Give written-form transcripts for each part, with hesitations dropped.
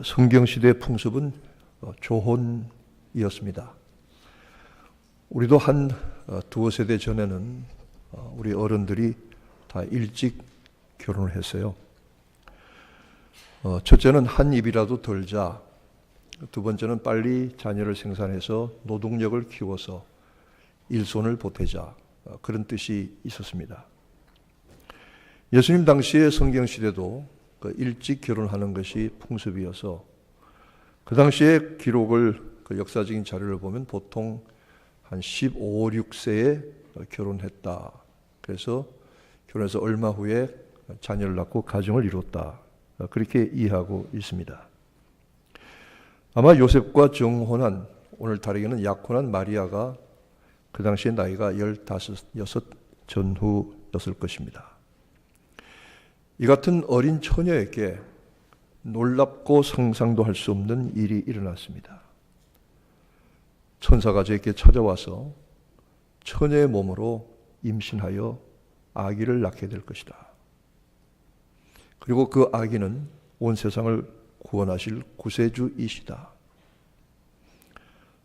성경시대의 풍습은 조혼이었습니다. 우리도 한 두어 세대 전에는 우리 어른들이 다 일찍 결혼을 했어요. 첫째는 한 입이라도 덜 자, 두 번째는 빨리 자녀를 생산해서 노동력을 키워서 일손을 보태자, 그런 뜻이 있었습니다. 예수님 당시의 성경시대도 일찍 결혼하는 것이 풍습이어서 그 당시의 기록을, 그 역사적인 자료를 보면 보통 한 15, 16세에 결혼했다. 그래서 결혼해서 얼마 후에 자녀를 낳고 가정을 이뤘다. 그렇게 이해하고 있습니다. 아마 요셉과 정혼한, 오늘 다르게는 약혼한 마리아가 그 당시에 나이가 15, 6 전후였을 것입니다. 이 같은 어린 처녀에게 놀랍고 상상도 할 수 없는 일이 일어났습니다. 천사가 저에게 찾아와서 처녀의 몸으로 임신하여 아기를 낳게 될 것이다. 그리고 그 아기는 온 세상을 구원하실 구세주이시다.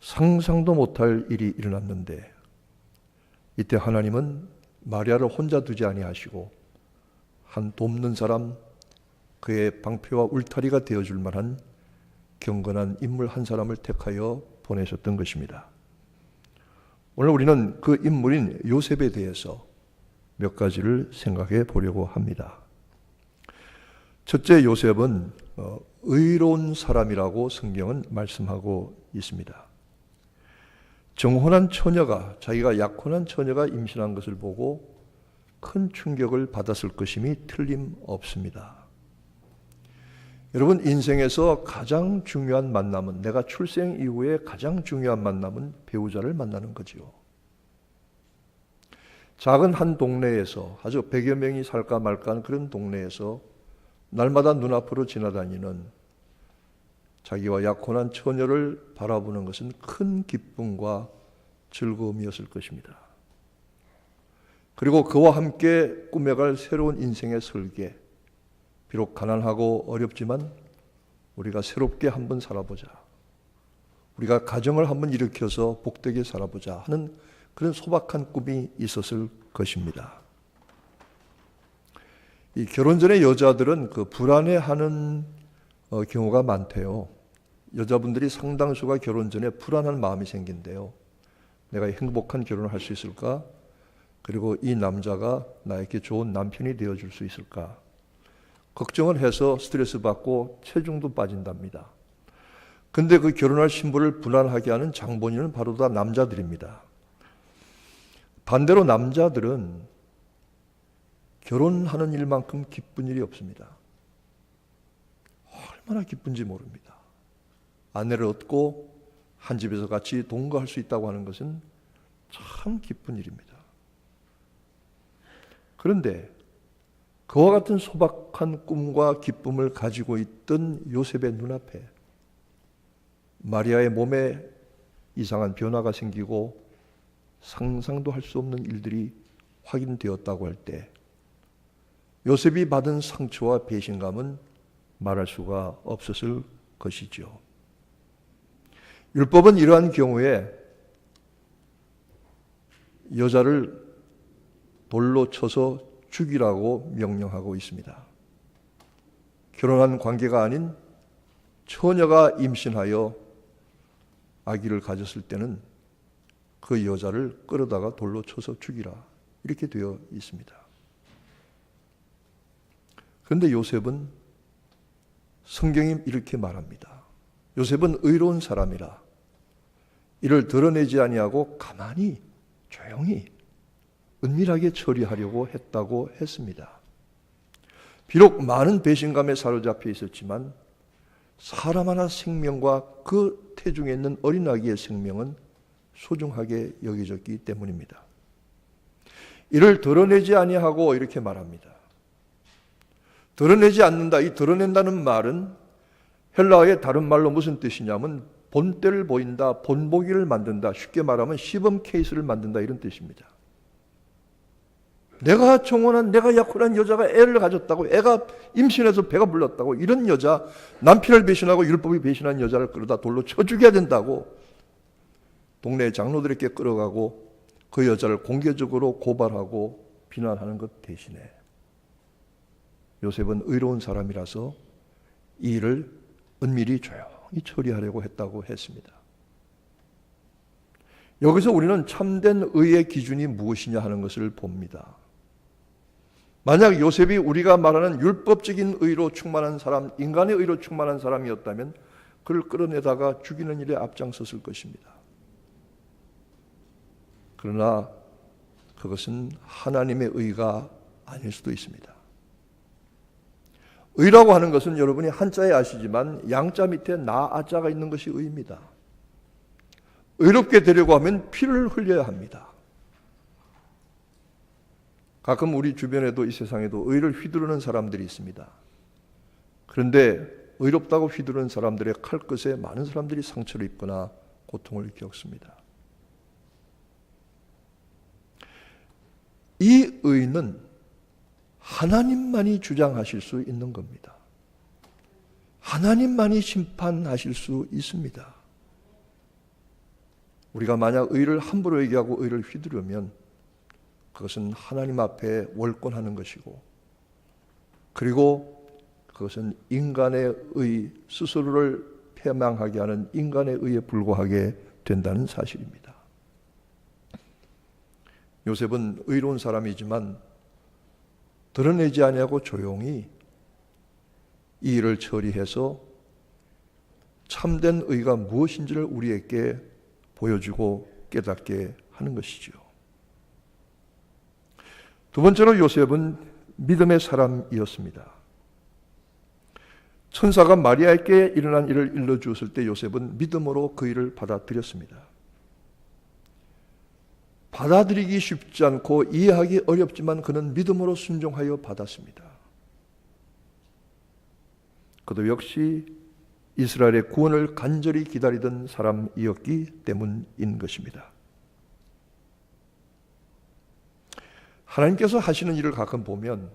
상상도 못할 일이 일어났는데 이때 하나님은 마리아를 혼자 두지 아니하시고 한 돕는 사람, 그의 방패와 울타리가 되어줄 만한 경건한 인물 한 사람을 택하여 보내셨던 것입니다. 오늘 우리는 그 인물인 요셉에 대해서 몇 가지를 생각해 보려고 합니다. 첫째, 요셉은 의로운 사람이라고 성경은 말씀하고 있습니다. 정혼한 처녀가, 자기가 약혼한 처녀가 임신한 것을 보고 큰 충격을 받았을 것임이 틀림없습니다. 여러분, 인생에서 가장 중요한 만남은, 내가 출생 이후에 가장 중요한 만남은 배우자를 만나는 거지요. 작은 한 동네에서, 아주 100여 명이 살까 말까 하는 그런 동네에서 날마다 눈앞으로 지나다니는 자기와 약혼한 처녀를 바라보는 것은 큰 기쁨과 즐거움이었을 것입니다. 그리고 그와 함께 꾸며갈 새로운 인생의 설계, 비록 가난하고 어렵지만 우리가 새롭게 한번 살아보자, 우리가 가정을 한번 일으켜서 복되게 살아보자 하는 그런 소박한 꿈이 있었을 것입니다. 이 결혼 전에 여자들은 그 불안해하는 경우가 많대요. 여자분들이 상당수가 결혼 전에 불안한 마음이 생긴대요. 내가 행복한 결혼을 할 수 있을까? 그리고 이 남자가 나에게 좋은 남편이 되어줄 수 있을까? 걱정을 해서 스트레스 받고 체중도 빠진답니다. 근데 그 결혼할 신부를 불안하게 하는 장본인은 바로 다 남자들입니다. 반대로 남자들은 결혼하는 일만큼 기쁜 일이 없습니다. 얼마나 기쁜지 모릅니다. 아내를 얻고 한 집에서 같이 동거할 수 있다고 하는 것은 참 기쁜 일입니다. 그런데 그와 같은 소박한 꿈과 기쁨을 가지고 있던 요셉의 눈앞에 마리아의 몸에 이상한 변화가 생기고 상상도 할 수 없는 일들이 확인되었다고 할 때 요셉이 받은 상처와 배신감은 말할 수가 없었을 것이죠. 율법은 이러한 경우에 여자를 돌로 쳐서 죽이라고 명령하고 있습니다. 결혼한 관계가 아닌 처녀가 임신하여 아기를 가졌을 때는 그 여자를 끌어다가 돌로 쳐서 죽이라, 이렇게 되어 있습니다. 그런데 요셉은, 성경이 이렇게 말합니다. 요셉은 의로운 사람이라 이를 드러내지 아니하고 가만히 조용히 은밀하게 처리하려고 했다고 했습니다. 비록 많은 배신감에 사로잡혀 있었지만 사람 하나 생명과 그 태중에 있는 어린아기의 생명은 소중하게 여겨졌기 때문입니다. 이를 드러내지 아니하고 이렇게 말합니다. 드러내지 않는다. 이 드러낸다는 말은 헬라어의 다른 말로 무슨 뜻이냐면 본때를 보인다, 본보기를 만든다, 쉽게 말하면 시범 케이스를 만든다, 이런 뜻입니다. 내가 정원한, 내가 약혼한 여자가 애를 가졌다고, 애가 임신해서 배가 불렀다고, 이런 여자, 남편을 배신하고 율법이 배신한 여자를 끌어다 돌로 쳐 죽여야 된다고 동네 장로들에게 끌어가고 그 여자를 공개적으로 고발하고 비난하는 것 대신에 요셉은 의로운 사람이라서 이 일을 은밀히 조용히 처리하려고 했다고 했습니다. 여기서 우리는 참된 의의 기준이 무엇이냐 하는 것을 봅니다. 만약 요셉이 우리가 말하는 율법적인 의로 충만한 사람, 인간의 의로 충만한 사람이었다면 그를 끌어내다가 죽이는 일에 앞장섰을 것입니다. 그러나 그것은 하나님의 의가 아닐 수도 있습니다. 의라고 하는 것은 여러분이 한자에 아시지만 양자 밑에 나아자가 있는 것이 의입니다. 의롭게 되려고 하면 피를 흘려야 합니다. 가끔 우리 주변에도 이 세상에도 의를 휘두르는 사람들이 있습니다. 그런데 의롭다고 휘두르는 사람들의 칼끝에 많은 사람들이 상처를 입거나 고통을 겪습니다. 이 의는 하나님만이 주장하실 수 있는 겁니다. 하나님만이 심판하실 수 있습니다. 우리가 만약 의를 함부로 얘기하고 의를 휘두르면 그것은 하나님 앞에 월권하는 것이고, 그리고 그것은 인간의 의, 스스로를 패망하게 하는 인간의 의에 불과하게 된다는 사실입니다. 요셉은 의로운 사람이지만 드러내지 아니하고 조용히 이 일을 처리해서 참된 의가 무엇인지를 우리에게 보여주고 깨닫게 하는 것이죠. 두 번째로 요셉은 믿음의 사람이었습니다. 천사가 마리아에게 일어난 일을 일러주었을 때 요셉은 믿음으로 그 일을 받아들였습니다. 받아들이기 쉽지 않고 이해하기 어렵지만 그는 믿음으로 순종하여 받았습니다. 그도 역시 이스라엘의 구원을 간절히 기다리던 사람이었기 때문인 것입니다. 하나님께서 하시는 일을 가끔 보면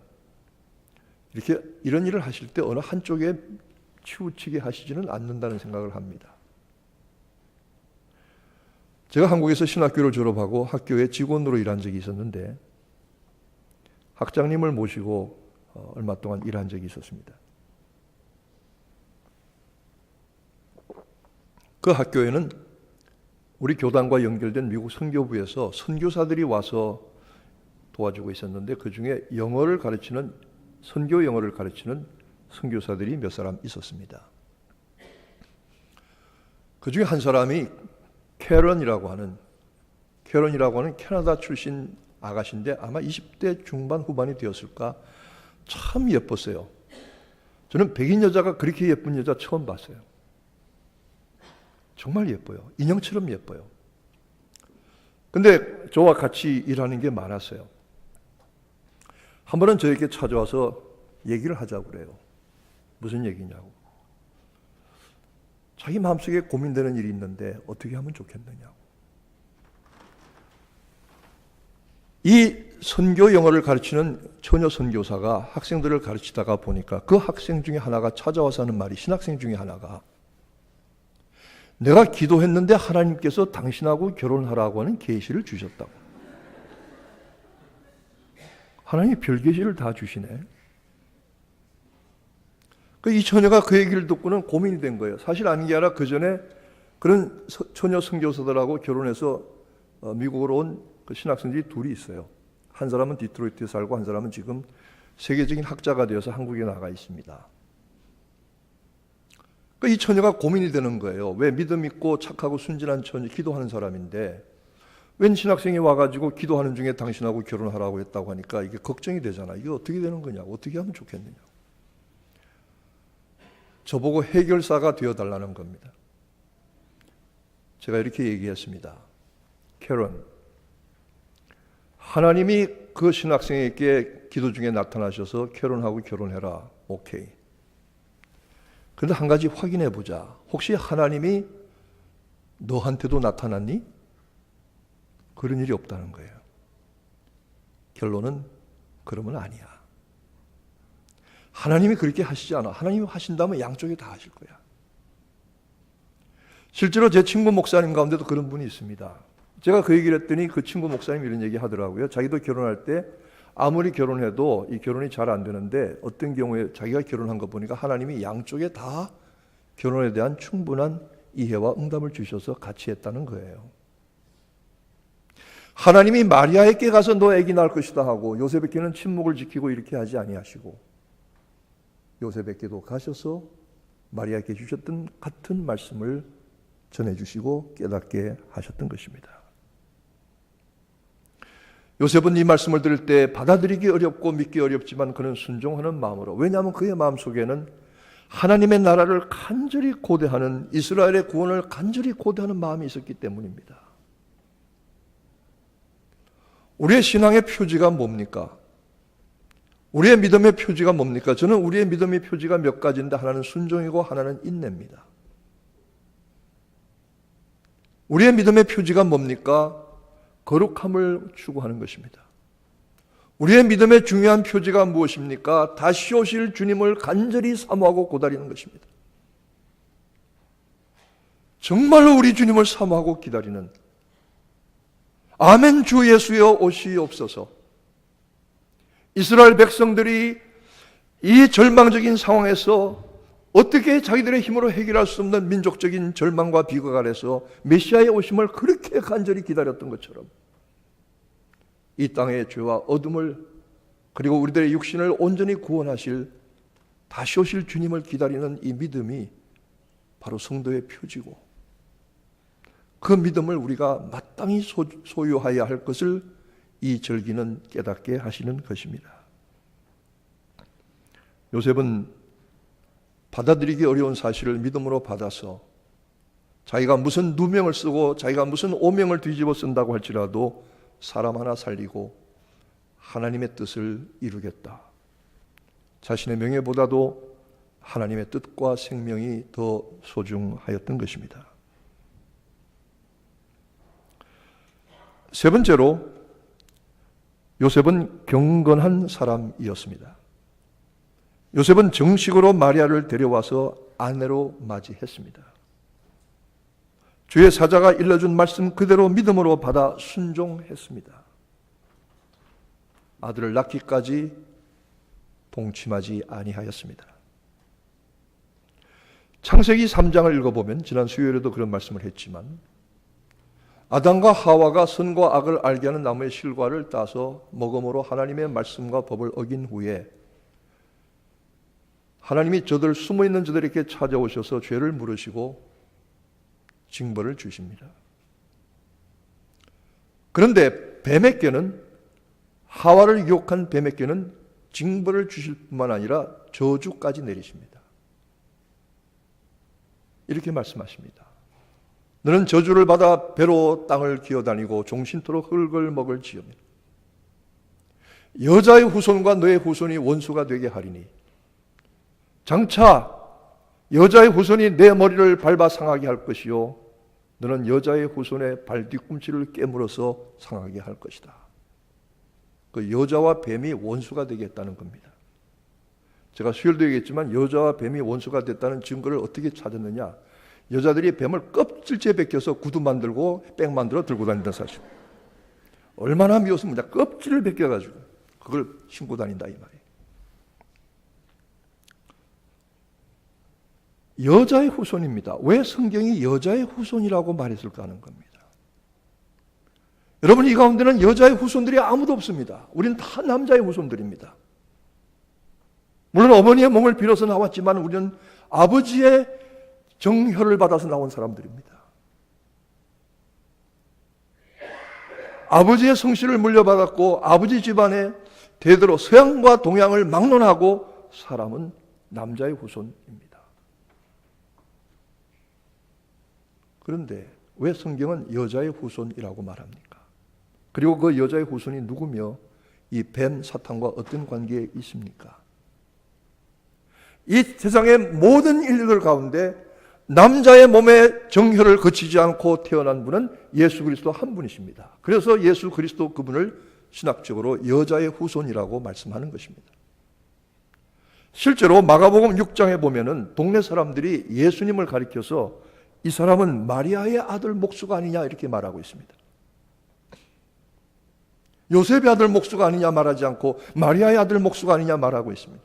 이렇게 이런 일을 하실 때 어느 한쪽에 치우치게 하시지는 않는다는 생각을 합니다. 제가 한국에서 신학교를 졸업하고 학교에 직원으로 일한 적이 있었는데 학장님을 모시고 얼마 동안 일한 적이 있었습니다. 그 학교에는 우리 교단과 연결된 미국 선교부에서 선교사들이 와서 도와주고 있었는데 그 중에 영어를 가르치는, 선교 영어를 가르치는 선교사들이 몇 사람 있었습니다. 그 중에 한 사람이 캐런이라고 하는 캐나다 출신 아가씨인데 아마 20대 중반 후반이 되었을까. 참 예뻤어요. 저는 백인 여자가 그렇게 예쁜 여자 처음 봤어요. 정말 예뻐요. 인형처럼 예뻐요. 근데 저와 같이 일하는 게 많았어요. 한 번은 저에게 찾아와서 얘기를 하자고 그래요. 무슨 얘기냐고. 자기 마음속에 고민되는 일이 있는데 어떻게 하면 좋겠느냐고. 이 선교 영어를 가르치는 처녀 선교사가 학생들을 가르치다가 보니까 그 학생 중에 하나가 찾아와서 하는 말이, 신학생 중에 하나가 내가 기도했는데 하나님께서 당신하고 결혼하라고 하는 계시를 주셨다고. 하나님이 별 계시를 다 주시네. 이 처녀가 그 얘기를 듣고는 고민이 된 거예요. 사실 아닌 게 아니라 그 전에 그런 처녀 선교사들하고 결혼해서 미국으로 온 그 신학생들이 둘이 있어요. 한 사람은 디트로이트에 살고 한 사람은 지금 세계적인 학자가 되어서 한국에 나가 있습니다. 이 처녀가 고민이 되는 거예요. 왜 믿음 있고 착하고 순진한 처녀, 기도하는 사람인데 웬 신학생이 와가지고 기도하는 중에 당신하고 결혼하라고 했다고 하니까 이게 걱정이 되잖아. 이게 어떻게 되는 거냐고. 어떻게 하면 좋겠느냐. 저보고 해결사가 되어달라는 겁니다. 제가 이렇게 얘기했습니다. 캐런, 하나님이 그 신학생에게 기도 중에 나타나셔서 결혼하고 결혼해라. 오케이. 그런데 한 가지 확인해 보자. 혹시 하나님이 너한테도 나타났니? 그런 일이 없다는 거예요. 결론은 그러면 아니야. 하나님이 그렇게 하시지 않아. 하나님이 하신다면 양쪽에 다 하실 거야. 실제로 제 친구 목사님 가운데도 그런 분이 있습니다. 제가 그 얘기를 했더니 그 친구 목사님이 이런 얘기 하더라고요. 자기도 결혼할 때 아무리 결혼해도 이 결혼이 잘 안 되는데 어떤 경우에 자기가 결혼한 거 보니까 하나님이 양쪽에 다 결혼에 대한 충분한 이해와 응답을 주셔서 같이 했다는 거예요. 하나님이 마리아에게 가서 너 아기 낳을 것이다 하고 요셉에게는 침묵을 지키고 이렇게 하지 아니하시고 요셉에게도 가셔서 마리아에게 주셨던 같은 말씀을 전해주시고 깨닫게 하셨던 것입니다. 요셉은 이 말씀을 들을 때 받아들이기 어렵고 믿기 어렵지만 그는 순종하는 마음으로, 왜냐하면 그의 마음속에는 하나님의 나라를 간절히 고대하는, 이스라엘의 구원을 간절히 고대하는 마음이 있었기 때문입니다. 우리의 신앙의 표지가 뭡니까? 우리의 믿음의 표지가 뭡니까? 저는 우리의 믿음의 표지가 몇 가지인데 하나는 순종이고 하나는 인내입니다. 우리의 믿음의 표지가 뭡니까? 거룩함을 추구하는 것입니다. 우리의 믿음의 중요한 표지가 무엇입니까? 다시 오실 주님을 간절히 사모하고 고다리는 것입니다. 정말로 우리 주님을 사모하고 기다리는, 아멘 주 예수여 오시옵소서. 이스라엘 백성들이 이 절망적인 상황에서 어떻게 자기들의 힘으로 해결할 수 없는 민족적인 절망과 비극 아래서 메시아의 오심을 그렇게 간절히 기다렸던 것처럼 이 땅의 죄와 어둠을, 그리고 우리들의 육신을 온전히 구원하실 다시 오실 주님을 기다리는 이 믿음이 바로 성도의 표지고, 그 믿음을 우리가 마땅히 소유하여야 할 것을 이 절기는 깨닫게 하시는 것입니다. 요셉은 받아들이기 어려운 사실을 믿음으로 받아서 자기가 무슨 누명을 쓰고 자기가 무슨 오명을 뒤집어 쓴다고 할지라도 사람 하나 살리고 하나님의 뜻을 이루겠다. 자신의 명예보다도 하나님의 뜻과 생명이 더 소중하였던 것입니다. 세 번째로, 요셉은 경건한 사람이었습니다. 요셉은 정식으로 마리아를 데려와서 아내로 맞이했습니다. 주의 사자가 일러준 말씀 그대로 믿음으로 받아 순종했습니다. 아들을 낳기까지 동침하지 아니하였습니다. 창세기 3장을 읽어보면, 지난 수요일에도 그런 말씀을 했지만, 아담과 하와가 선과 악을 알게 하는 나무의 실과를 따서 먹음으로 하나님의 말씀과 법을 어긴 후에 하나님이 저들 숨어있는 저들에게 찾아오셔서 죄를 물으시고 징벌을 주십니다. 그런데 뱀에게는, 하와를 유혹한 뱀에게는 징벌을 주실 뿐만 아니라 저주까지 내리십니다. 이렇게 말씀하십니다. 너는 저주를 받아 배로 땅을 기어다니고 종신토록 흙을 먹을 지으며 여자의 후손과 너의 후손이 원수가 되게 하리니 장차 여자의 후손이 내 머리를 밟아 상하게 할 것이요 너는 여자의 후손의 발 뒤꿈치를 깨물어서 상하게 할 것이다. 그 여자와 뱀이 원수가 되겠다는 겁니다. 제가 수요일도 얘기했지만 여자와 뱀이 원수가 됐다는 증거를 어떻게 찾았느냐? 여자들이 뱀을 껍질째 벗겨서 구두 만들고 백 만들어 들고 다닌다는 사실. 얼마나 미웠습니까? 껍질을 벗겨가지고 그걸 신고 다닌다 이 말이에요. 여자의 후손입니다. 왜 성경이 여자의 후손이라고 말했을까 하는 겁니다. 여러분, 이 가운데는 여자의 후손들이 아무도 없습니다. 우리는 다 남자의 후손들입니다. 물론 어머니의 몸을 빌어서 나왔지만 우리는 아버지의 정혈을 받아서 나온 사람들입니다. 아버지의 성씨를 물려받았고 아버지 집안에 대대로 서양과 동양을 막론하고 사람은 남자의 후손입니다. 그런데 왜 성경은 여자의 후손이라고 말합니까? 그리고 그 여자의 후손이 누구며 이 뱀 사탄과 어떤 관계에 있습니까? 이 세상의 모든 인류들 가운데 남자의 몸에 정혈을 거치지 않고 태어난 분은 예수 그리스도 한 분이십니다. 그래서 예수 그리스도 그분을 신학적으로 여자의 후손이라고 말씀하는 것입니다. 실제로 마가복음 6장에 보면은 동네 사람들이 예수님을 가리켜서 이 사람은 마리아의 아들 목수가 아니냐 이렇게 말하고 있습니다. 요셉의 아들 목수가 아니냐 말하지 않고 마리아의 아들 목수가 아니냐 말하고 있습니다.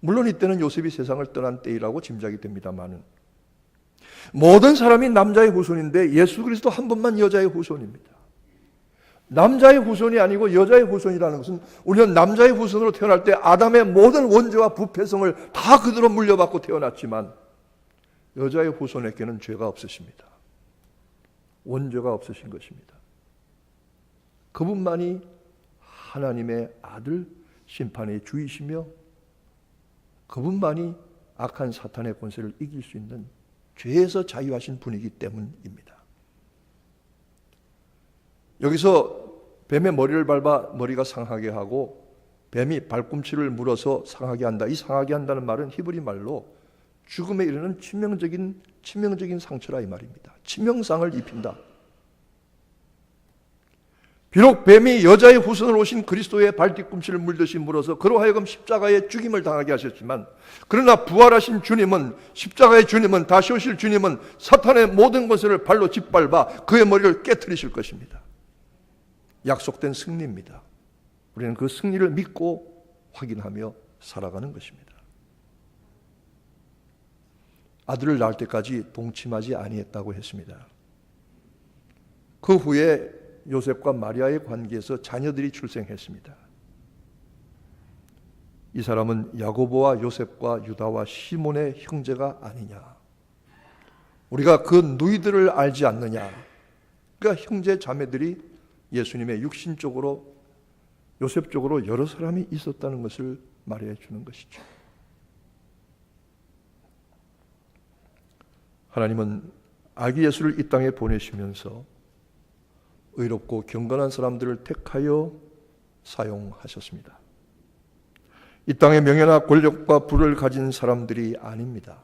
물론 이때는 요셉이 세상을 떠난 때이라고 짐작이 됩니다만은 모든 사람이 남자의 후손인데 예수 그리스도 한 분만 여자의 후손입니다. 남자의 후손이 아니고 여자의 후손이라는 것은 우리는 남자의 후손으로 태어날 때 아담의 모든 원죄와 부패성을 다 그대로 물려받고 태어났지만 여자의 후손에게는 죄가 없으십니다. 원죄가 없으신 것입니다. 그분만이 하나님의 아들, 심판의 주이시며 그분만이 악한 사탄의 권세를 이길 수 있는 죄에서 자유하신 분이기 때문입니다. 여기서 뱀의 머리를 밟아 머리가 상하게 하고 뱀이 발꿈치를 물어서 상하게 한다. 이 상하게 한다는 말은 히브리 말로 죽음에 이르는 치명적인 상처라 이 말입니다. 치명상을 입힌다. 비록 뱀이 여자의 후손으로 오신 그리스도의 발뒤꿈치를 물듯이 물어서 그로 하여금 십자가의 죽임을 당하게 하셨지만 그러나 부활하신 주님은 십자가의 주님은 다시 오실 주님은 사탄의 모든 것을 발로 짓밟아 그의 머리를 깨트리실 것입니다. 약속된 승리입니다. 우리는 그 승리를 믿고 확인하며 살아가는 것입니다. 아들을 낳을 때까지 동침하지 아니했다고 했습니다. 그 후에 요셉과 마리아의 관계에서 자녀들이 출생했습니다. 이 사람은 야고보와 요셉과 유다와 시몬의 형제가 아니냐. 우리가 그 누이들을 알지 않느냐. 그러니까 형제 자매들이 예수님의 육신 쪽으로 요셉 쪽으로 여러 사람이 있었다는 것을 말해 주는 것이죠. 하나님은 아기 예수를 이 땅에 보내시면서 의롭고 경건한 사람들을 택하여 사용하셨습니다. 이 땅에 명예나 권력과 부를 가진 사람들이 아닙니다.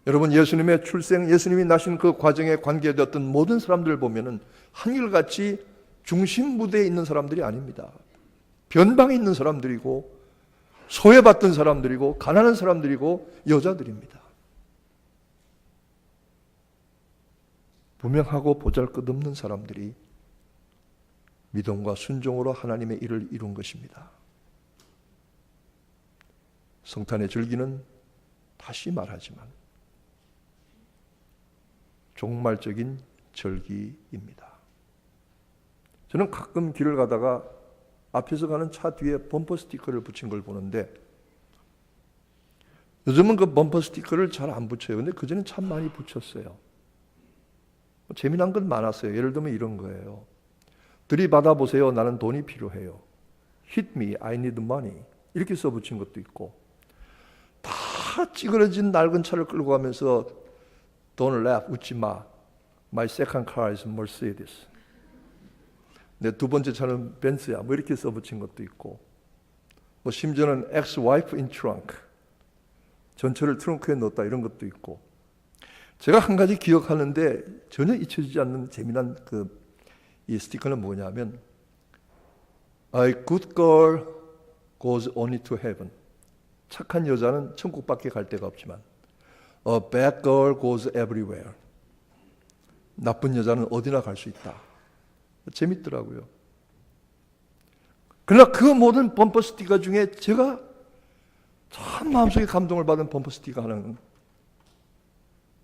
여러분, 예수님의 출생, 예수님이 나신 그 과정에 관계되었던 모든 사람들을 보면은 한결같이 중심 무대에 있는 사람들이 아닙니다. 변방에 있는 사람들이고 소외받던 사람들이고 가난한 사람들이고 여자들입니다. 무명하고 보잘것없는 사람들이 믿음과 순종으로 하나님의 일을 이룬 것입니다. 성탄의 절기는 다시 말하지만 종말적인 절기입니다. 저는 가끔 길을 가다가 앞에서 가는 차 뒤에 범퍼 스티커를 붙인 걸 보는데 요즘은 그 범퍼 스티커를 잘 안 붙여요. 근데 그전엔 참 많이 붙였어요. 재미난 건 많았어요. 예를 들면 이런 거예요. 들이받아 보세요. 나는 돈이 필요해요. Hit me, I need money. 이렇게 써붙인 것도 있고 다 찌그러진 낡은 차를 끌고 가면서 Don't laugh, 웃지 마. My second car is Mercedes. 내 두 번째 차는 벤츠야. 뭐 이렇게 써붙인 것도 있고 뭐 심지어는 ex-wife in trunk. 전철을 트렁크에 넣었다 이런 것도 있고 제가 한 가지 기억하는데 전혀 잊혀지지 않는 재미난 이 스티커는 뭐냐면 A good girl goes only to heaven. 착한 여자는 천국밖에 갈 데가 없지만 A bad girl goes everywhere. 나쁜 여자는 어디나 갈 수 있다. 재밌더라고요. 그러나 그 모든 범퍼 스티커 중에 제가 참 마음속에 감동을 받은 범퍼 스티커 하나는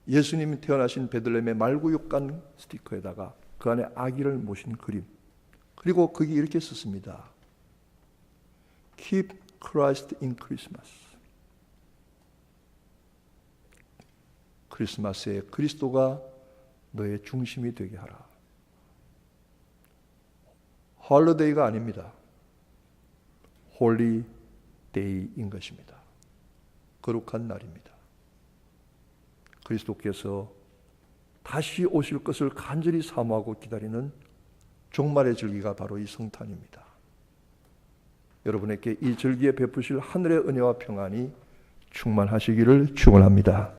예수님이 태어나신 베들레헴의 말구육간 스티커에다가 그 안에 아기를 모신 그림, 그리고 거기 이렇게 썼습니다. Keep Christ in Christmas. 크리스마스에 그리스도가 너의 중심이 되게 하라. 홀리데이가 아닙니다. 홀리 데이인 것입니다. 거룩한 날입니다. 그리스도께서 다시 오실 것을 간절히 사모하고 기다리는 종말의 절기가 바로 이 성탄입니다. 여러분에게 이 절기에 베푸실 하늘의 은혜와 평안이 충만하시기를 축원합니다.